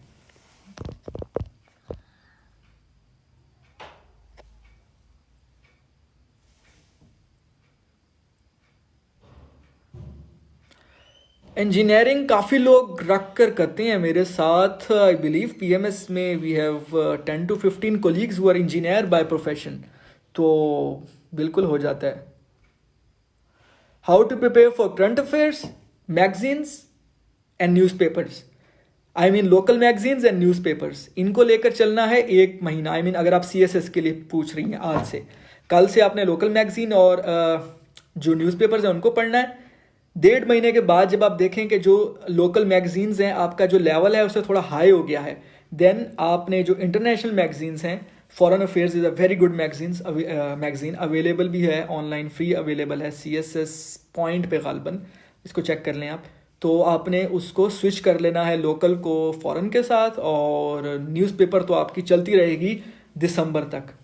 इंजीनियरिंग काफ़ी लोग रख कर करते हैं मेरे साथ। आई बिलीव पीएमएस में we have 10 to 15 colleagues who are engineer by profession, तो बिल्कुल हो जाता है। How to prepare for current affairs, magazines and newspapers, I mean local magazines and newspapers, इनको लेकर चलना है 1 महीना। आई मीन अगर आप सीएसएस के लिए पूछ रही हैं, आज से कल से आपने लोकल मैगजीन और जो न्यूज़पेपर्स हैं उनको पढ़ना है। 1.5 महीने के बाद जब आप देखें कि जो लोकल मैगजीन्स हैं आपका जो लेवल है उससे थोड़ा हाई हो गया है, देन आपने जो इंटरनेशनल मैगजीन्स हैं, foreign affairs is a very good magazine available भी है ऑनलाइन, फ्री अवेलेबल है CSS पॉइंट पे गालबन, इसको चेक कर लें आप। तो आपने उसको स्विच कर लेना है लोकल को फॉरेन के साथ, और न्यूज़पेपर तो आपकी चलती रहेगी दिसंबर तक।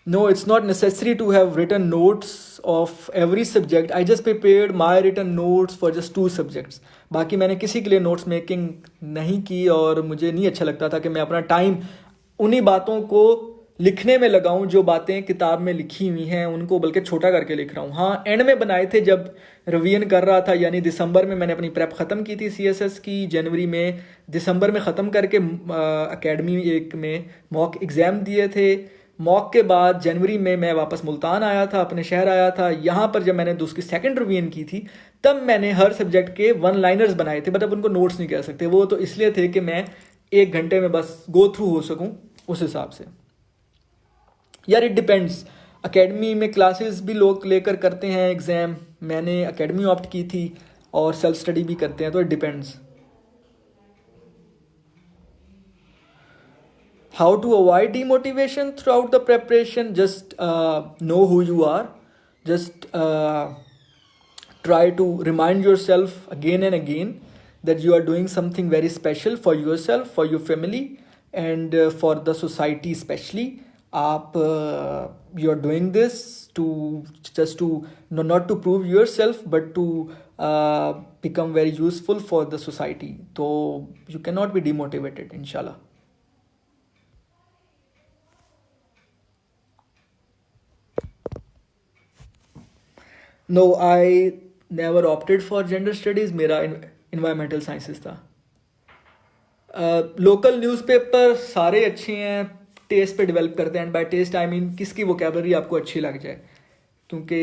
No, it's not necessary to have written notes of every subject. I just prepared my written notes for just 2 subjects. बाकी मैंने किसी के लिए नोट्स मेकिंग नहीं की, और मुझे नहीं अच्छा लगता था कि मैं अपना टाइम उन्हीं बातों को लिखने में लगाऊं जो बातें किताब में लिखी हुई हैं, उनको बल्कि छोटा करके लिख रहा हूँ। हाँ, एंड में बनाए थे जब रिवीजन कर रहा था, यानी दिसंबर में मैंने अपनी प्रेप ख़त्म की थी CSS की, जनवरी में दिसंबर में ख़त्म करके एकेडमी एक में मॉक एग्ज़ाम दिए थे। मॉक के बाद जनवरी में मैं वापस मुल्तान आया था, अपने शहर आया था। यहाँ पर जब मैंने उसकी सेकंड रिवीजन की थी तब मैंने हर सब्जेक्ट के वन लाइनर्स बनाए थे, बट अब उनको नोट्स नहीं कह सकते, वो तो इसलिए थे कि मैं 1 घंटे में बस गो थ्रू हो सकूं उस हिसाब से। यार इट डिपेंड्स, एकेडमी में क्लासेस भी लोग लेकर करते हैं एग्ज़ाम, मैंने एकेडमी ऑप्ट की थी और सेल्फ स्टडी भी करते हैं, तो it depends. How to avoid demotivation throughout the preparation? Just know who you are, just try to remind yourself again and again that you are doing something very special for yourself, for your family, and for the society especially. आप you are doing this to just to not to prove yourself but to become very useful for the society. तो you cannot be demotivated, inshallah. No, I never opted for gender studies. मेरा environmental sciences था। Local newspaper सारे अच्छे हैं, taste पे develop करते हैं, and by taste I mean किसकी वोकेबलरी आपको अच्छी लग जाए। क्योंकि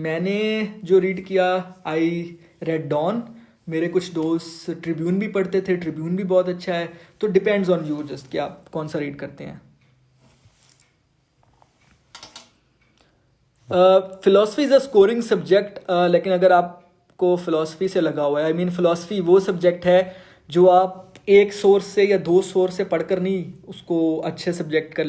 मैंने जो रीड किया, आई रेड डॉन, मेरे कुछ दोस्त ट्रिब्यून भी पढ़ते थे, ट्रिब्यून भी बहुत अच्छा है। तो डिपेंड्स ऑन यू जस्ट कि आप कौन सा रीड करते हैं। Philosophy is a scoring subject, लेकिन अगर आपको फ़िलासफ़ी से लगा हुआ है, आई मीन फ़िलासफ़ी वो सब्जेक्ट है जो आप एक सोर्स से या 2 सोर्स से पढ़कर नहीं उसको अच्छे सब्जेक्ट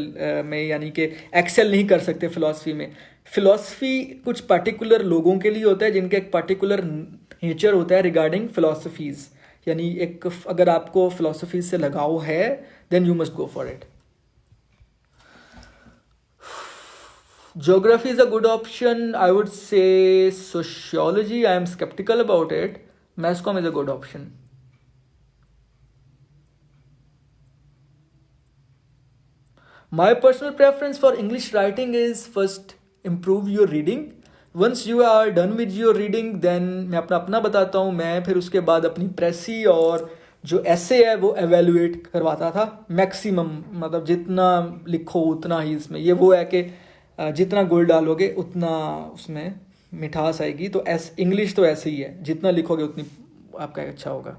में यानी कि एक्सेल नहीं कर सकते फ़िलासफ़ी में। फ़िलासफ़ी कुछ पर्टिकुलर लोगों के लिए होता है जिनका एक पर्टिकुलर नेचर होता है रिगार्डिंग फ़िलासफ़ीज़, यानी एक अगर आपको फ़िलासफ़ी से लगाव है then you must go for it. Geography is a good option. I would say sociology, I am skeptical about it. Mass comm is a good option. My personal preference for English writing is first improve your reading. Once you are done with your reading, then मैं अपना बताता हूँ, मैं फिर उसके बाद अपनी प्रेसी और जो ऐसे है वो एवेलुएट करवाता था मैक्सिमम, मतलब जितना लिखो उतना ही इसमें, ये वो है कि जितना गुड़ डालोगे उतना उसमें मिठास आएगी। तो इंग्लिश तो ऐसे ही है, जितना लिखोगे उतनी आपका अच्छा होगा।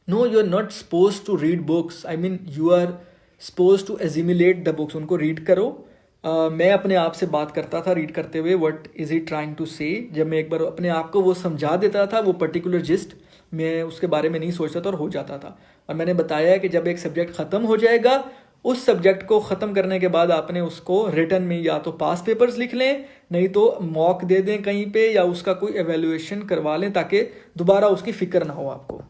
No, you are not suppose to read books, I mean you are suppose to assimilate the books, उनको रीड करो। मैं अपने आप से बात करता था रीड करते हुए, what is he trying to say. जब मैं एक बार अपने आप को वो समझा देता था, वो पर्टिकुलर जिस्ट, मैं उसके बारे में नहीं सोचता था और हो जाता था। और मैंने बताया कि जब एक सब्जेक्ट ख़त्म हो जाएगा, उस सब्जेक्ट को ख़त्म करने के बाद आपने उसको रिटन में या तो पास पेपर्स लिख लें, नहीं तो मॉक दे दें कहीं पे, या उसका कोई एवेल्युएशन करवा लें ताकि दोबारा उसकी फ़िक्र ना हो आपको।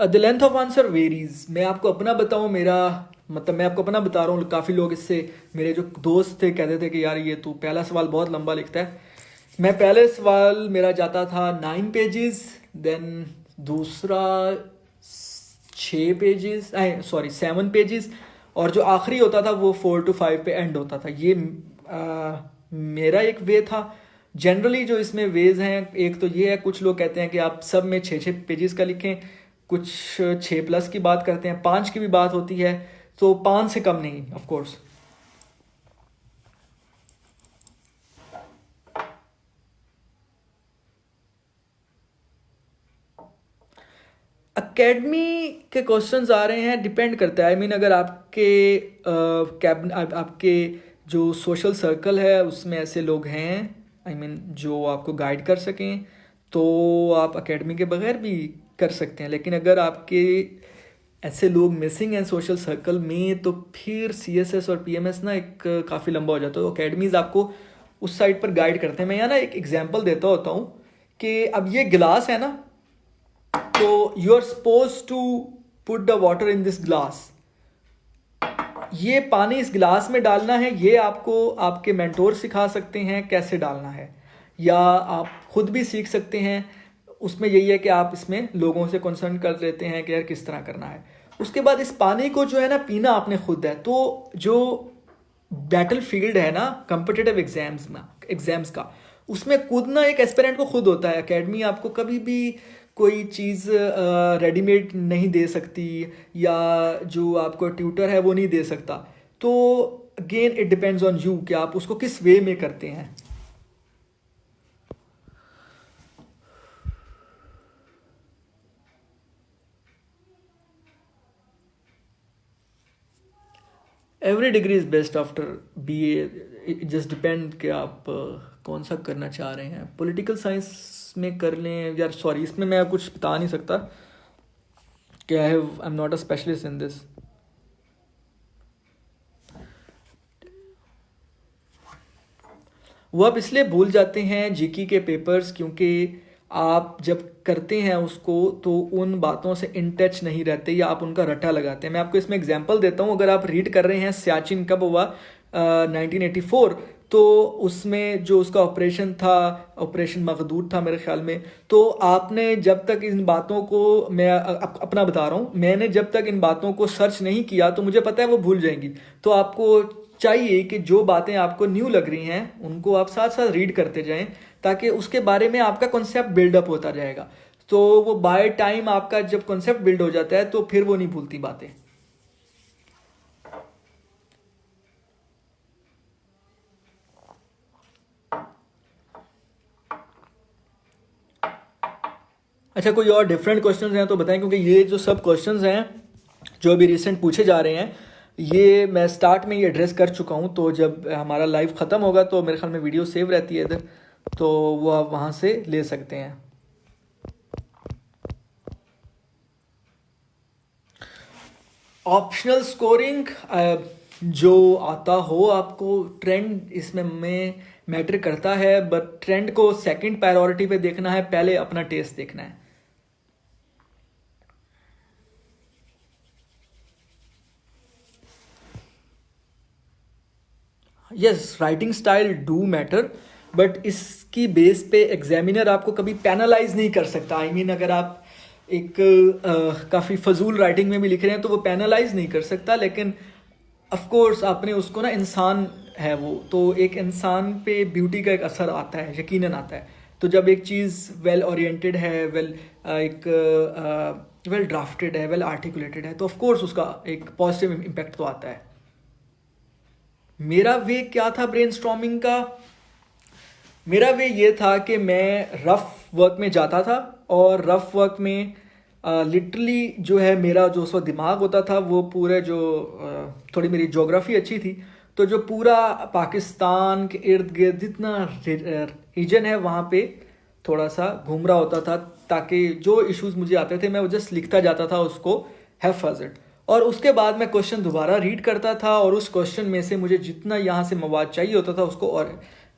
The length of answer varies. मैं आपको अपना बताऊं, मेरा मतलब मैं आपको अपना बता रहा हूँ, काफ़ी लोग इससे, मेरे जो दोस्त थे कहते थे कि यार ये तू पहला सवाल बहुत लंबा लिखता है। मैं पहले सवाल मेरा जाता था 9 पेजेस, देन दूसरा 6 पेजेस, 7 पेजेस, और जो आखिरी होता था वो 4 to 5 पे एंड होता था। ये मेरा एक वे था। जनरली जो इसमें वेज हैं, एक तो ये है, कुछ लोग कहते हैं कि आप सब में 6 पेजेस का लिखें, कुछ 6+ की बात करते हैं, 5 की भी बात होती है, तो 5 से कम नहीं ऑफ कोर्स। एकेडमी के क्वेश्चंस आ रहे हैं, डिपेंड करता है। आई मीन अगर आपके जो सोशल सर्कल है उसमें ऐसे लोग हैं, आई मीन जो आपको गाइड कर सकें, तो आप एकेडमी के बगैर भी कर सकते हैं। लेकिन अगर आपके ऐसे लोग मिसिंग हैं सोशल सर्कल में, तो फिर CSS और PMS ना एक काफ़ी लंबा हो जाता है। तो अकेडमीज़ आपको उस साइड पर गाइड करते हैं। मैं यहाँ ना एक एग्जांपल देता होता हूँ कि अब ये गिलास है ना, तो you are suppose to put the water in this glass, ये पानी इस गिलास में डालना है, ये आपको आपके मेंटोर सिखा सकते हैं कैसे डालना है, या आप खुद भी सीख सकते हैं। उसमें यही है कि आप इसमें लोगों से कंसर्न कर लेते हैं कि यार किस तरह करना है। उसके बाद इस पानी को जो है ना पीना आपने खुद है। तो जो बैटल फील्ड है ना कम्पिटिटिव एग्जाम्स का, उसमें कूदना एक एस्पिरेंट को खुद होता है। एकेडमी आपको कभी भी कोई चीज़ रेडीमेड नहीं दे सकती, या जो आपको ट्यूटर है वो नहीं दे सकता। तो again it depends on you कि आप उसको किस वे में करते हैं। Every degree is best after BA, it just depend कि आप कौन सा करना चाह रहे हैं। पॉलिटिकल साइंस में कर लें यार, सॉरी इसमें मैं कुछ बता नहीं सकता कि आई am not a specialist in this. वो आप इसलिए भूल जाते हैं जीके के पेपर्स, क्योंकि आप जब करते हैं उसको तो उन बातों से इन टच नहीं रहते, या आप उनका रट्टा लगाते हैं। मैं आपको इसमें एग्जांपल देता हूँ। अगर आप रीड कर रहे हैं सियाचिन कब हुआ, 1984, तो उसमें जो उसका ऑपरेशन था, ऑपरेशन मखदूर था मेरे ख्याल में। तो आपने जब तक इन बातों को, मैं अपना बता रहा हूँ, मैंने जब तक इन बातों को सर्च नहीं किया तो मुझे पता है वो भूल जाएंगी। तो आपको चाहिए कि जो बातें आपको न्यू लग रही हैं उनको आप साथ साथ रीड करते जाएं, ताकि उसके बारे में आपका कॉन्सेप्ट बिल्डअप होता जाएगा। तो वो बाय टाइम आपका जब कॉन्सेप्ट बिल्ड हो जाता है तो फिर वो नहीं भूलती बातें। अच्छा, कोई और डिफरेंट क्वेश्चंस हैं तो बताएं, क्योंकि ये जो सब क्वेश्चंस हैं जो अभी रिसेंट पूछे जा रहे हैं, ये मैं स्टार्ट में ही एड्रेस कर चुका हूँ। तो जब हमारा लाइव ख़त्म होगा तो मेरे ख्याल में वीडियो सेव रहती है इधर, तो वो आप वहाँ से ले सकते हैं। ऑप्शनल स्कोरिंग जो आता हो आपको, ट्रेंड इसमें मैटर करता है, बट ट्रेंड को सेकंड प्रायोरिटी पे देखना है, पहले अपना टेस्ट देखना है। Yes, writing style do matter, but इसकी बेस पे एग्जामिनर आपको कभी पैनलाइज नहीं कर सकता। आई मीन अगर आप एक काफ़ी फजूल राइटिंग में भी लिख रहे हैं तो वो पैनलाइज नहीं कर सकता, लेकिन ऑफ कोर्स आपने उसको ना, इंसान है वो, तो एक इंसान पे ब्यूटी का एक असर आता है, यकीनन आता है। तो जब एक चीज़ वेल ओरिएंटेड है, वेल ड्राफ्टेड है, वेल आर्टिकुलेटेड है, तो ऑफ कोर्स उसका एक पॉजिटिव इम्पैक्ट तो आता है। मेरा वे क्या था ब्रेनस्टॉर्मिंग का? मेरा वे ये था कि मैं रफ वर्क में जाता था, और रफ वर्क में लिटरली जो है मेरा जो उस वक्त दिमाग होता था वो पूरे जो थोड़ी मेरी ज्योग्राफी अच्छी थी, तो जो पूरा पाकिस्तान के इर्द गिर्द जितना रीजन है वहाँ पे थोड़ा सा घूम रहा होता था, ताकि जो इश्यूज मुझे आते थे मैं वो जस्ट लिखता जाता था उसको हैफाजत, और उसके बाद मैं क्वेश्चन दोबारा रीड करता था, और उस क्वेश्चन में से मुझे जितना यहाँ से मवाद चाहिए होता था उसको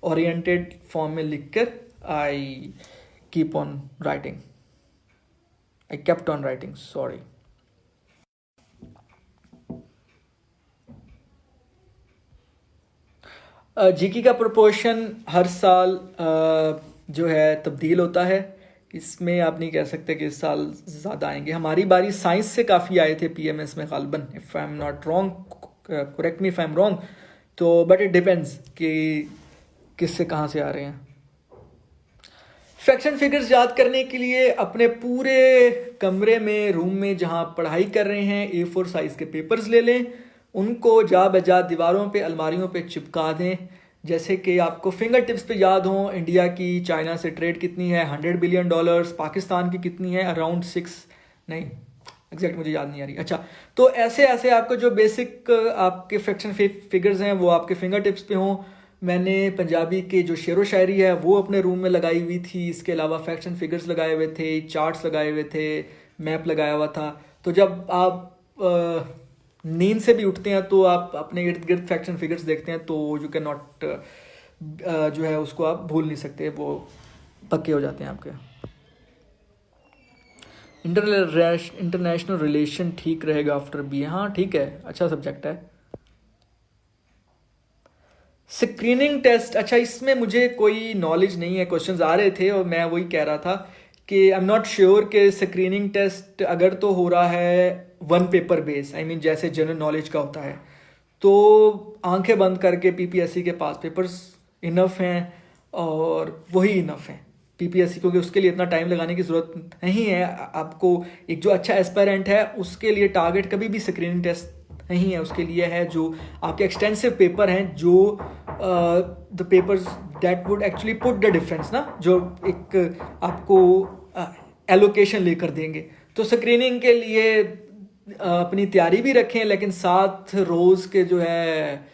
ओरिएंटेड फॉर्म में लिखकर I keep on writing, I kept on writing, sorry. GK का प्रोपोर्शन हर साल जो है तब्दील होता है। इसमें आप नहीं कह सकते कि इस साल ज़्यादा आएंगे। हमारी बारी साइंस से काफ़ी आए थे पीएमएस में गालबन, if I am not wrong, correct me if I am wrong. तो बट इट डिपेंड्स कि किससे कहाँ से आ रहे हैं। फ्रैक्शन फिगर्स याद करने के लिए अपने पूरे कमरे में, रूम में जहाँ पढ़ाई कर रहे हैं, A4 साइज़ के पेपर्स ले लें, उनको जा बजा दीवारों पे, अलमारियों पे चिपका दें, जैसे कि आपको फिंगर टिप्स पे याद हो इंडिया की चाइना से ट्रेड कितनी है, $100 बिलियन, पाकिस्तान की कितनी है, अराउंड 6, नहीं एग्जैक्ट मुझे याद नहीं आ रही। अच्छा, तो ऐसे ऐसे आपको जो बेसिक आपके फ्रैक्शन फिगर्स हैं वो आपके फिंगर टिप्स पे हों। मैंने पंजाबी के जो शेरो शायरी है वो अपने रूम में लगाई हुई थी, इसके अलावा फ्रैक्शन फिगर्स लगाए हुए थे, चार्ट्स लगाए हुए थे, मैप लगाया हुआ था। तो जब आप नींद से भी उठते हैं तो आप अपने इर्द गिर्द फ्रैक्शन फिगर्स देखते हैं, तो यू कैन नॉट जो है उसको आप भूल नहीं सकते, वो पक्के हो जाते हैं आपके। इंटरनेशनल रिलेशन ठीक रहेगा आफ्टर BA? हाँ ठीक है, अच्छा सब्जेक्ट है। स्क्रीनिंग टेस्ट, अच्छा इसमें मुझे कोई नॉलेज नहीं है, क्वेश्चंस आ रहे थे और मैं वही कह रहा था कि आई एम नॉट श्योर कि स्क्रीनिंग टेस्ट अगर तो हो रहा है one paper base, I mean जैसे जनरल नॉलेज का होता है, तो आंखें बंद करके पीपीएससी के पास पेपर्स इनफ हैं और वही इनफ हैं पीपीएससी, क्योंकि उसके लिए इतना टाइम लगाने की ज़रूरत नहीं है आपको। एक जो अच्छा एस्पायरेंट है उसके लिए टारगेट कभी भी स्क्रीनिंग टेस्ट नहीं है, उसके लिए है जो आपके एक्सटेंसिव पेपर हैं, जो the papers that would actually put the difference ना, जो एक आपको एलोकेशन लेकर देंगे। तो स्क्रीनिंग के लिए अपनी तैयारी भी रखें, लेकिन साथ रोज़ के जो है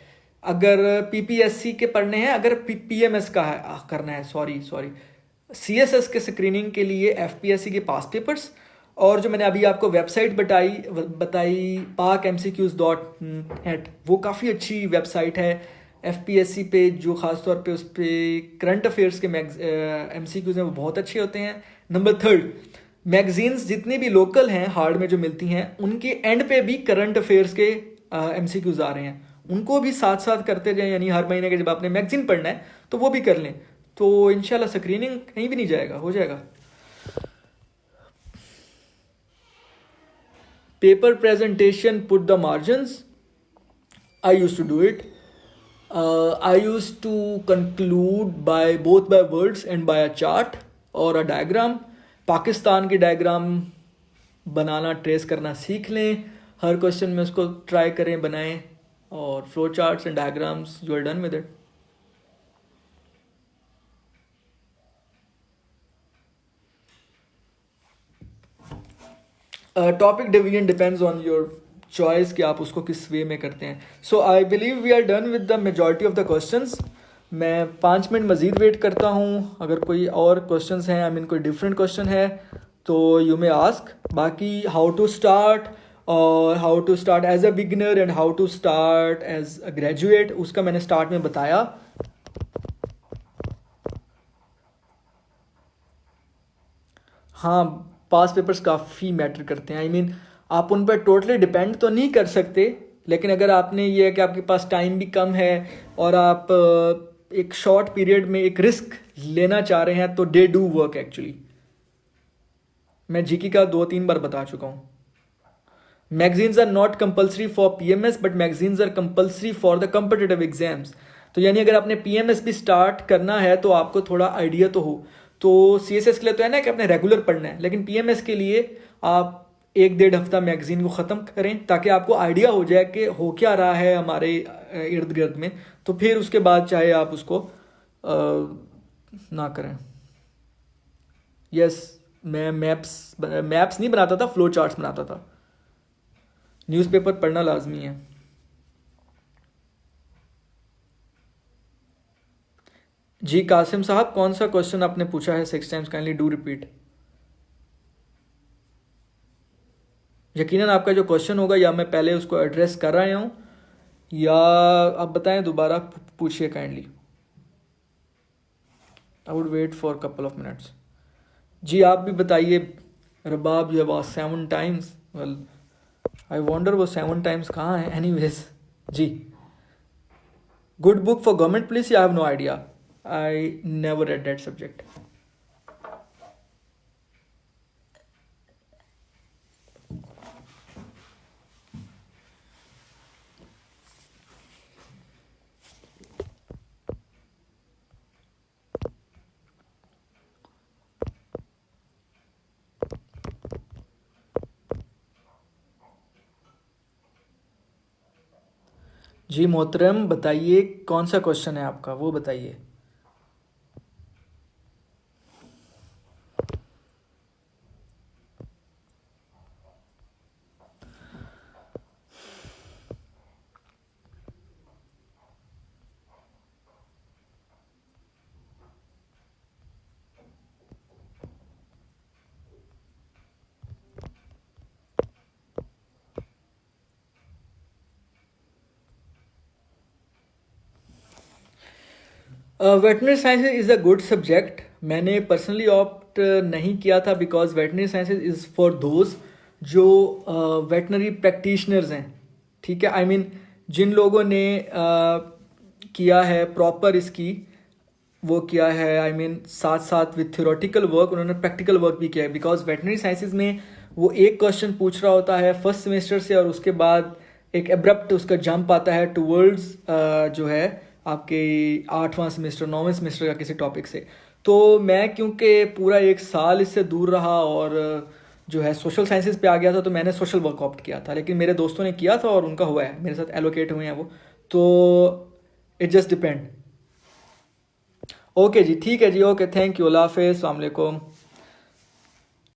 अगर पीपीएससी के पढ़ने हैं, अगर पीएमएस का है करना है, सॉरी सीएसएस के स्क्रीनिंग के लिए एफपीएससी के पास पेपर्स, और जो मैंने अभी आपको वेबसाइट बताई pakmcqs.net, वो काफ़ी अच्छी वेबसाइट है एफपीएससी पे, जो ख़ासतौर पे उस पर करंट अफेयर्स के एमसीक्यूज़ हैं वो बहुत अच्छे होते हैं। नंबर 3, मैगजीन्स जितनी भी लोकल हैं हार्ड में जो मिलती हैं, उनके एंड पे भी करंट अफेयर्स के एमसीक्यूज़ आ रहे हैं, उनको भी साथ साथ करते जाएं, यानी हर महीने के जब आपने मैगजीन पढ़ना है तो वो भी कर लें, तो इंशाल्लाह स्क्रीनिंग कहीं भी नहीं जाएगा, हो जाएगा। Paper presentation, put the margins, I use to do it. I use to conclude by both by words and by a chart और अ डायग्राम। पाकिस्तान की डायग्राम बनाना, ट्रेस करना सीख लें, हर क्वेश्चन में उसको ट्राई करें, बनाएं, और flow charts and diagrams, you are done with it. Topic division depends on your choice कि आप उसको किस वे में करते हैं। So I believe we are done with the majority of the questions. मैं 5 मिनट मज़ीद वेट करता हूँ, अगर कोई और क्वेश्चंस हैं, आई मीन कोई डिफरेंट क्वेश्चन है तो यू मे आस्क। बाकी हाउ टू स्टार्ट और how to start as a beginner and how to start as a graduate, उसका मैंने स्टार्ट में बताया। हाँ, पास पेपर्स काफ़ी मैटर करते हैं, आई मीन आप उन पर टोटली डिपेंड तो नहीं कर सकते, लेकिन अगर आपने ये है कि आपके पास टाइम भी कम है और आप एक शॉर्ट पीरियड में एक रिस्क लेना चाह रहे हैं, तो दे डू वर्क एक्चुअली। मैं जीके का 2-3 बार बता चुका हूँ। Magazines are not compulsory for PMS but magazines are compulsory for the competitive exams. तो यानी अगर आपने पीएमएस भी स्टार्ट करना है तो आपको थोड़ा आइडिया तो हो। तो सीएसएस के लिए तो है ना कि आपने रेगुलर पढ़ना है, लेकिन पीएमएस के लिए आप 1-1.5 हफ्ता मैगजीन को ख़त्म करें ताकि आपको आइडिया हो जाए कि हो क्या रहा है हमारे इर्द गिर्द में, तो फिर उसके बाद चाहे आप उसको ना करें। यस, मैं मैप्स नहीं बनाता था, फ्लो चार्ट्स बनाता था। न्यूज़पेपर पढ़ना लाजमी है। जी कासिम साहब, कौन सा क्वेश्चन आपने पूछा है 6 टाइम्स, काइंडली डू रिपीट। यकीनन आपका जो क्वेश्चन होगा या मैं पहले उसको एड्रेस कर रहा हूँ या आप बताएं, दोबारा पूछिए kindly. I would wait for couple of minutes. जी आप भी बताइए। Rabab you have asked 7 times, well I wonder वो 7 टाइम्स कहाँ है। एनीवेज जी, good book for government police, I have no idea, I never read that subject. जी मोहतरम, बताइए कौन सा क्वेश्चन है आपका, वो बताइए। Veterinary sciences is a good subject. मैंने पर्सनली ऑप्ट नहीं किया था because veterinary sciences is for those जो वेटनरी प्रैक्टिशनर्स हैं, ठीक है। आई मीन जिन लोगों ने किया है प्रॉपर इसकी वो किया है, आई मीन साथ साथ विथ थ्योरेटिकल वर्क उन्होंने प्रैक्टिकल वर्क भी किया है। बिकॉज वेटनरी साइंसेज में वो एक क्वेश्चन पूछ रहा होता है फर्स्ट सेमेस्टर से और उसके बाद एक एब्रप्ट उसका जंप आता है टूवर्ड्स जो है आपके 8वां सेमेस्टर 9वें सेमेस्टर का किसी टॉपिक से। तो मैं क्योंकि पूरा एक साल इससे दूर रहा और जो है सोशल साइंसेज पे आ गया था, तो मैंने सोशल वर्क ऑप्ट किया था, लेकिन मेरे दोस्तों ने किया था और उनका हुआ है, मेरे साथ एलोकेट हुए हैं वो। तो इट जस्ट डिपेंड। ओके जी, ठीक है जी, ओके, थैंक यू, अल्लाह हाफिज़, अस्सलाम वालेकुम।